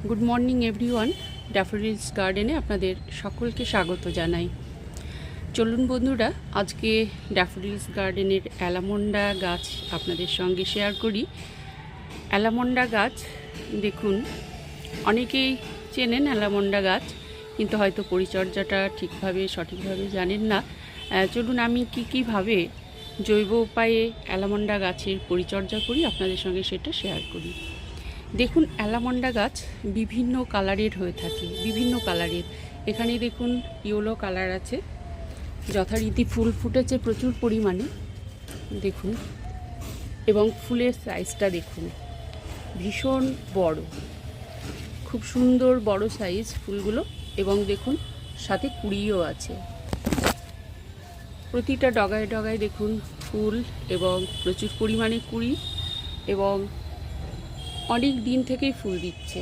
Good morning everyone. Daffodils গার্ডেনে আপনাদের সকলকে স্বাগত জানাই। চলুন বন্ধুরা, আজকে ড্যাফোডিলস গার্ডেনের অ্যালামন্ডা গাছ আপনাদের সঙ্গে শেয়ার করি। অ্যালামন্ডা গাছ দেখুন, অনেকেই চেনেন অ্যালামন্ডা গাছ, কিন্তু হয়তো পরিচর্যাটা ঠিকভাবে সঠিকভাবে জানেন না। চলুন আমি কীভাবে জৈব উপায়ে অ্যালামন্ডা গাছের পরিচর্যা করি আপনাদের সঙ্গে সেটা শেয়ার করি। দেখুন, অ্যালামন্ডা গাছ বিভিন্ন কালারের হয়ে থাকে, বিভিন্ন কালারের। এখানে দেখুন ইয়েলো কালার আছে, যথারীতি ফুল ফুটেছে প্রচুর পরিমাণে দেখুন, এবং ফুলের সাইজটা দেখুন ভীষণ বড়, খুব সুন্দর বড় সাইজ ফুলগুলো। এবং দেখুন সাথে কুড়িও আছে, প্রতিটা ডগায় ডগায় দেখুন ফুল এবং প্রচুর পরিমাণে কুড়ি, এবং অনেক দিন থেকেই ফুল দিচ্ছে।